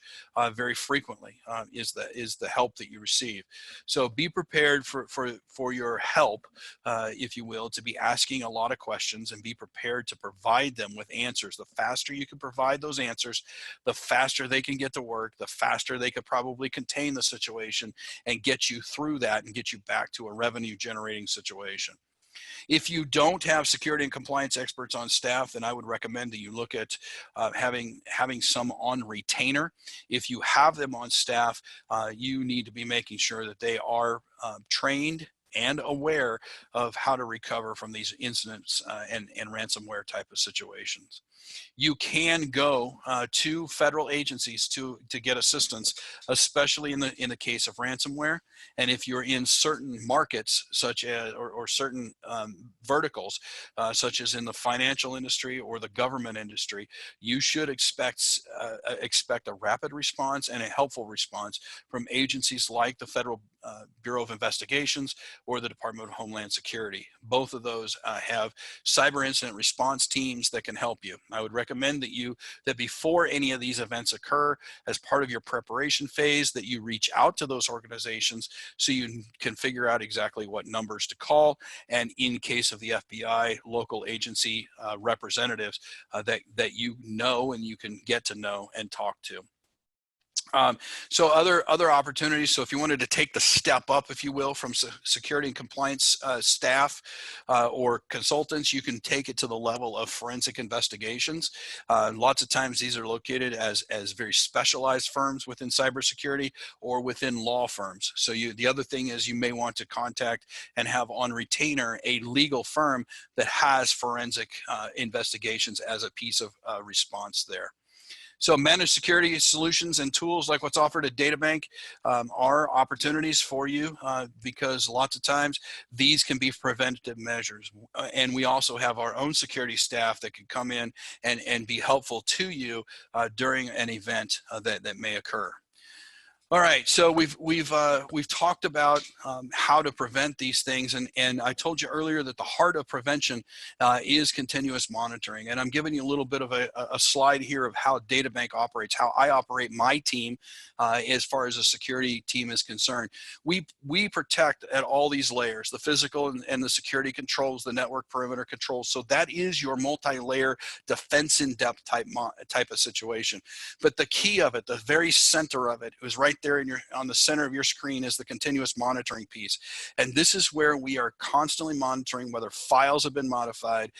very frequently. Is the help that you receive. So be prepared for your help, if you will, to be asking a lot of questions, and be prepared to provide them with answers. The faster you can provide those answers, the faster they can get to work, the faster they could probably contain the situation and get you through that and get you back to a revenue generating situation. If you don't have security and compliance experts on staff, then I would recommend that you look at having some on retainer. If you have them on staff, you need to be making sure that they are trained and aware of how to recover from these incidents and ransomware type of situations. You can go to federal agencies to get assistance, especially in the case of ransomware. And if you're in certain markets, such as or certain verticals, such as in the financial industry or the government industry, you should expect a rapid response and a helpful response from agencies like the Federal Bureau of Investigations or the Department of Homeland Security. Both of those have cyber incident response teams that can help you. I would recommend that before any of these events occur, as part of your preparation phase, that you reach out to those organizations so you can figure out exactly what numbers to call, and in case of the FBI, local agency representatives that you know and you can get to know and talk to. So other opportunities. So if you wanted to take the step up, if you will, from security and compliance staff or consultants, you can take it to the level of forensic investigations. Lots of times these are located as very specialized firms within cybersecurity or within law firms. So the other thing is you may want to contact and have on retainer a legal firm that has forensic investigations as a piece of response there. So managed security solutions and tools like what's offered at DataBank are opportunities for you because lots of times these can be preventative measures. And we also have our own security staff that can come in and be helpful to you during an event that may occur. All right, so we've talked about how to prevent these things, and I told you earlier that the heart of prevention is continuous monitoring. And I'm giving you a little bit of a slide here of how DataBank operates, how I operate my team as far as a security team is concerned. We protect at all these layers, the physical and the security controls, the network perimeter controls. So that is your multi-layer defense in depth type of situation. But the key of it, the very center of it, is right there on the center of your screen is the continuous monitoring piece. And this is where we are constantly monitoring whether files have been modified.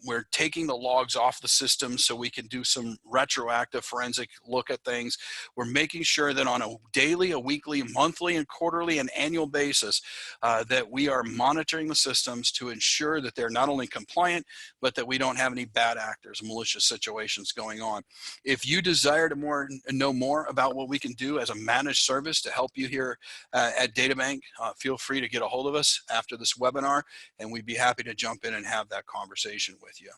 We're taking the logs off the system so we can do some retroactive forensic look at things. We're making sure that on a daily, a weekly, monthly, and quarterly and annual basis that we are monitoring the systems to ensure that they're not only compliant, but that we don't have any bad actors, malicious situations going on. If you desire to know more about what we can do as a managed service to help you here at DataBank, feel free to get a hold of us after this webinar, and we'd be happy to jump in and have that conversation with you.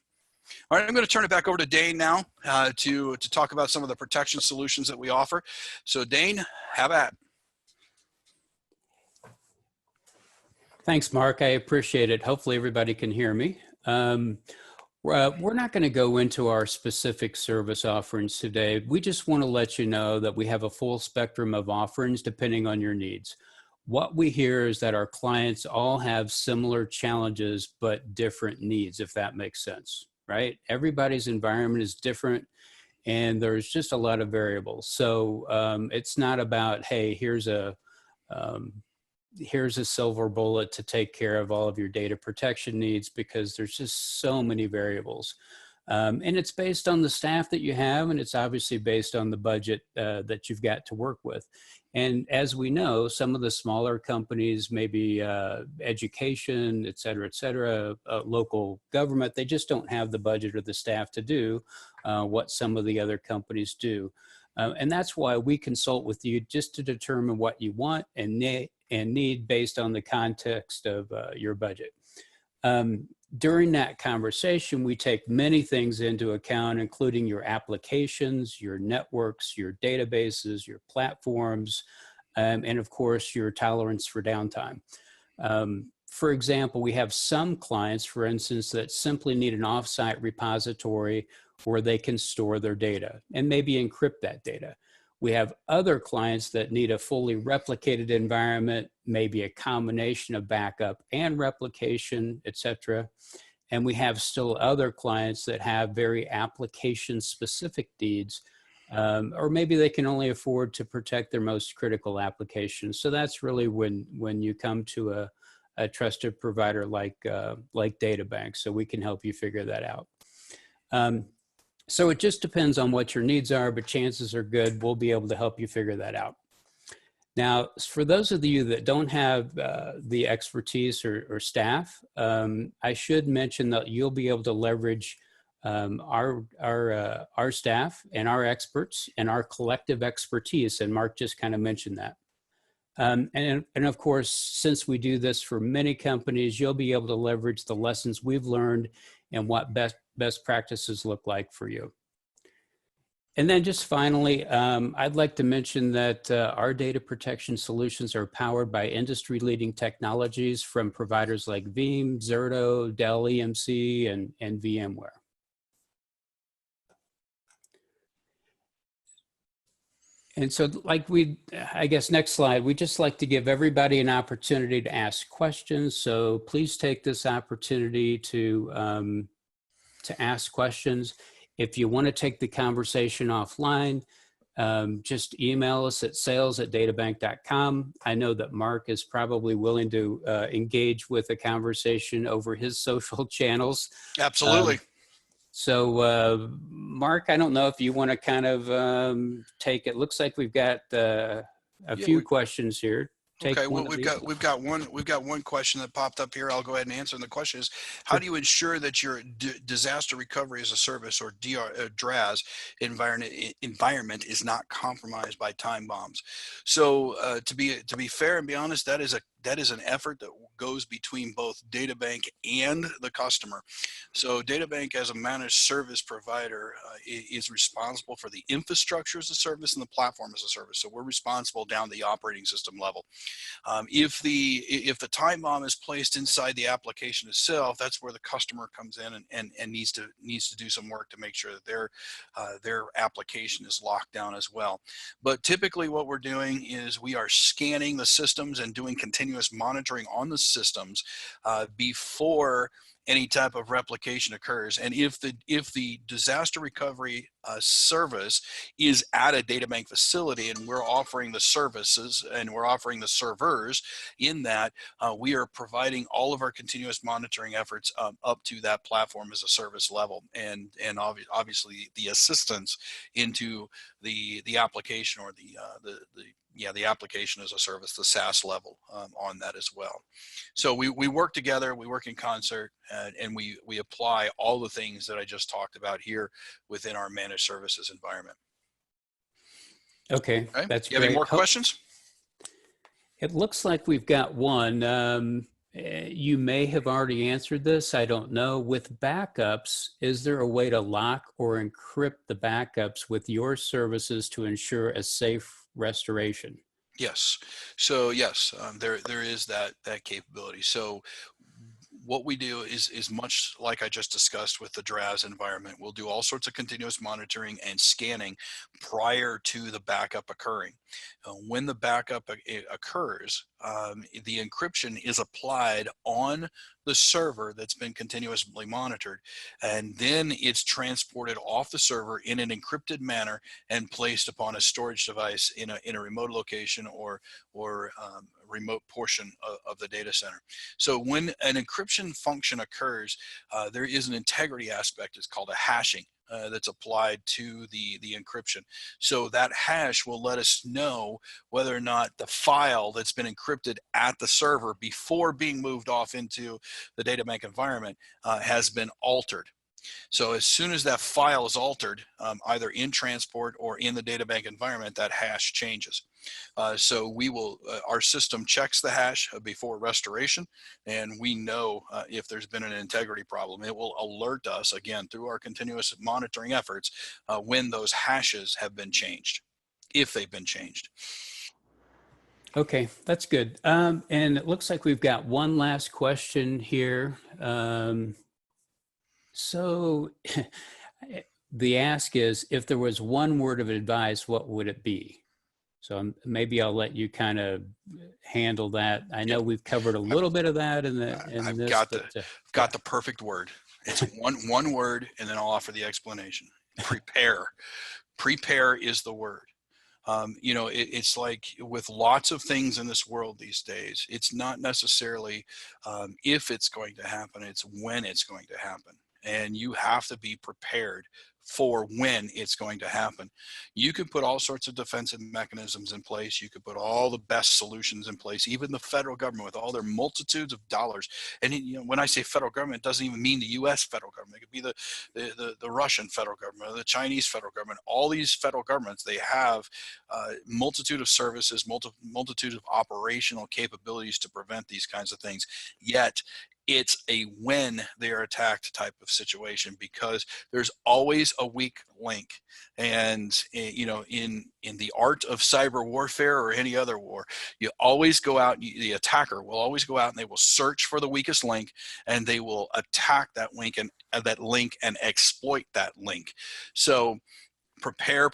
All right, I'm going to turn it back over to Dane now to talk about some of the protection solutions that we offer. So Dane, have at it. Thanks, Mark. I appreciate it. Hopefully everybody can hear me. We're not going to go into our specific service offerings today. We just want to let you know that we have a full spectrum of offerings depending on your needs. What we hear is that our clients all have similar challenges but different needs, if that makes sense, right? Everybody's environment is different and there's just a lot of variables. So it's not about, hey, here's a silver bullet to take care of all of your data protection needs, because there's just so many variables. And it's based on the staff that you have, and it's obviously based on the budget that you've got to work with. And as we know, some of the smaller companies, maybe education, et cetera, local government, they just don't have the budget or the staff to do what some of the other companies do. And that's why we consult with you just to determine what you want and need based on the context of your budget. During that conversation, we take many things into account, including your applications, your networks, your databases, your platforms, and of course, your tolerance for downtime. For example, we have some clients, for instance, that simply need an offsite repository where they can store their data and maybe encrypt that data. We have other clients that need a fully replicated environment, maybe a combination of backup and replication, et cetera. And we have still other clients that have very application-specific needs, or maybe they can only afford to protect their most critical applications. So that's really when you come to a trusted provider like DataBank, so we can help you figure that out. So it just depends on what your needs are, but chances are good we'll be able to help you figure that out. Now, for those of you that don't have the expertise or staff, I should mention that you'll be able to leverage our staff and our experts and our collective expertise, and Mark just kind of mentioned that. And of course, since we do this for many companies, you'll be able to leverage the lessons we've learned and what best practices look like for you. And then just finally, I'd like to mention that our data protection solutions are powered by industry-leading technologies from providers like Veeam, Zerto, Dell EMC, and VMware. And so I guess next slide, we just like to give everybody an opportunity to ask questions. So please take this opportunity to ask questions. If you want to take the conversation offline, just email us at sales@databank.com. I know that Mark is probably willing to engage with a conversation over his social channels. Absolutely. So Mark, I don't know if you want to kind of take it. Looks like we've got a few questions here. Okay, well, we've got one question that popped up here. I'll go ahead and answer. And the question is, how do you ensure that your disaster recovery as a service, or DRAS environment is not compromised by time bombs? So to be fair and be honest, that is an effort that goes between both DataBank and the customer. So DataBank, as a managed service provider, is responsible for the infrastructure as a service and the platform as a service. So we're responsible down the operating system level. If the time bomb is placed inside the application itself, that's where the customer comes in and needs to do some work to make sure that their application is locked down as well. But typically what we're doing is we are scanning the systems and doing continuous monitoring on the systems before any type of replication occurs. And if the disaster recovery service is at a DataBank facility and we're offering the services and we're offering the servers in that, we are providing all of our continuous monitoring efforts up to that platform as a service level, and obviously the assistance into the application, or the application as a service, the SaaS level on that as well. So we work together, we work in concert, and we apply all the things that I just talked about here within our managed services environment. Okay, that's great. You have any more questions? It looks like we've got one. You may have already answered this, I don't know. With backups, is there a way to lock or encrypt the backups with your services to ensure a safe restoration? Yes. So yes, there is that capability. So what we do is much like I just discussed with the DRAS environment. We'll do all sorts of continuous monitoring and scanning prior to the backup occurring. When the backup occurs, the encryption is applied on the server that's been continuously monitored, and then it's transported off the server in an encrypted manner and placed upon a storage device in a remote location or remote portion of the data center. So when an encryption function occurs, there is an integrity aspect. It's called a hashing. That's applied to the encryption. So that hash will let us know whether or not the file that's been encrypted at the server before being moved off into the DataBank environment has been altered. So as soon as that file is altered, either in transport or in the DataBank environment, that hash changes. So our system checks the hash before restoration, and we know if there's been an integrity problem. It will alert us, again, through our continuous monitoring efforts, when those hashes have been changed, if they've been changed. Okay, that's good. And it looks like we've got one last question here. So the ask is, if there was one word of advice, what would it be? So maybe I'll let you kind of handle that. I know we've covered a little bit of that in I've this, got but the perfect word. It's one word, and then I'll offer the explanation. Prepare. Prepare is the word. You know, it's like with lots of things in this world these days, it's not necessarily if it's going to happen, it's when it's going to happen. And you have to be prepared for when it's going to happen. You can put all sorts of defensive mechanisms in place. You could put all the best solutions in place, even the federal government with all their multitudes of dollars. And you know, when I say federal government, it doesn't even mean the US federal government. It could be the Russian federal government, or the Chinese federal government. All these federal governments, they have multitude of services, multitude of operational capabilities to prevent these kinds of things. Yet it's a when they are attacked type of situation, because there's always a weak link. And you know, in the art of cyber warfare or any other war, you always go out, the attacker will always go out and they will search for the weakest link, and they will attack that link and exploit that link. So prepare,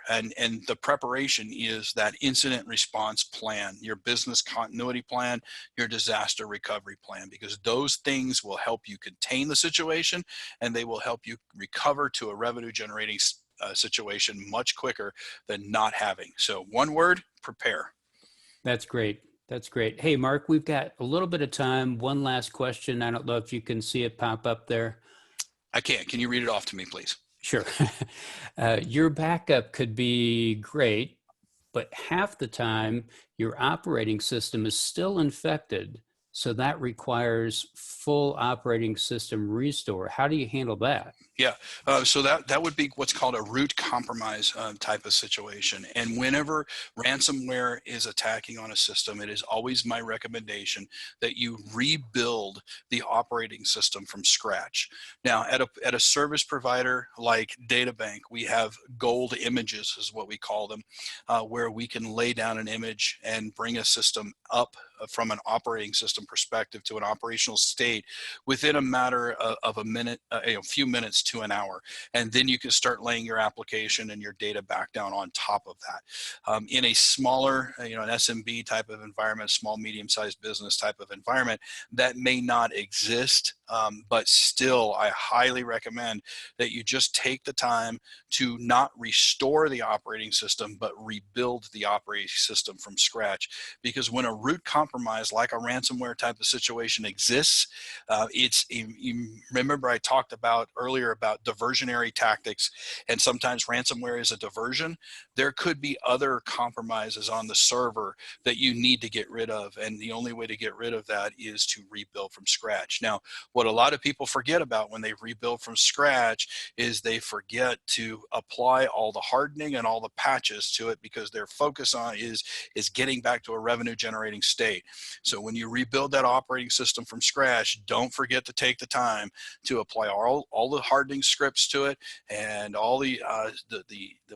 and the preparation is that incident response plan, your business continuity plan, your disaster recovery plan, because those things will help you contain the situation, and they will help you recover to a revenue generating situation much quicker than not having. So one word: prepare. that's great. That's great. Hey, Mark, we've got a little bit of time. One last question. I don't know if you can see it pop up there. I can't. Can you read it off to me, please? Sure. Your backup could be great, but half the time your operating system is still infected. So that requires full operating system restore. How do you handle that? Yeah, so that would be what's called a root compromise type of situation. And whenever ransomware is attacking on a system, it is always my recommendation that you rebuild the operating system from scratch. Now, at a service provider like DataBank, we have gold images, is what we call them, where we can lay down an image and bring a system up from an operating system perspective to an operational state within a matter of a minute, a few minutes to an hour. And then you can start laying your application and your data back down on top of that. In a smaller, an SMB type of environment, small, medium-sized business type of environment, that may not exist, but still, I highly recommend that you just take the time to not restore the operating system, but rebuild the operating system from scratch. Because when a root compromise like a ransomware type of situation exists, you remember I talked about earlier about diversionary tactics, and sometimes ransomware is a diversion. There could be other compromises on the server that you need to get rid of, and the only way to get rid of that is to rebuild from scratch. Now, what a lot of people forget about when they rebuild from scratch is they forget to apply all the hardening and all the patches to it, because their focus on is getting back to a revenue generating state. So when you rebuild that operating system from scratch, don't forget to take the time to apply all the hardening scripts to it, and all the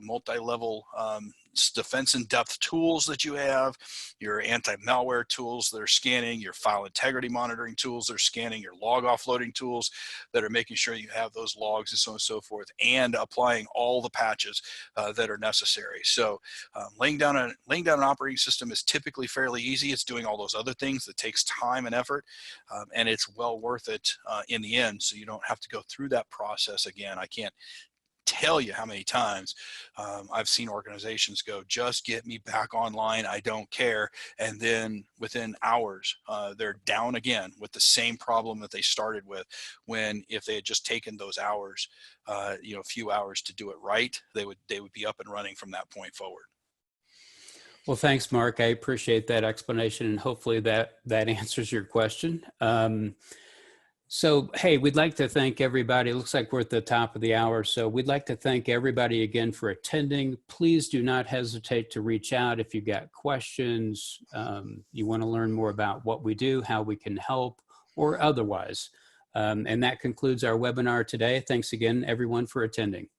multi-level defense in depth tools that you have, your anti-malware tools that are scanning, your file integrity monitoring tools that are scanning, your log offloading tools that are making sure you have those logs, and so on and so forth, and applying all the patches that are necessary. So laying down an operating system is typically fairly easy. It's doing all those other things that takes time and effort, and it's well worth it in the end, so you don't have to go through that process again. I can't tell you how many times I've seen organizations go, just get me back online, I don't care, and then within hours they're down again with the same problem that they started with, when if they had just taken those hours, a few hours to do it right, they would be up and running from that point forward. Well, thanks, Mark. I appreciate that explanation, and hopefully that answers your question. So, hey, we'd like to thank everybody. It looks like we're at the top of the hour. So we'd like to thank everybody again for attending. Please do not hesitate to reach out if you've got questions, you want to learn more about what we do, how we can help, or otherwise. And that concludes our webinar today. Thanks again, everyone, for attending.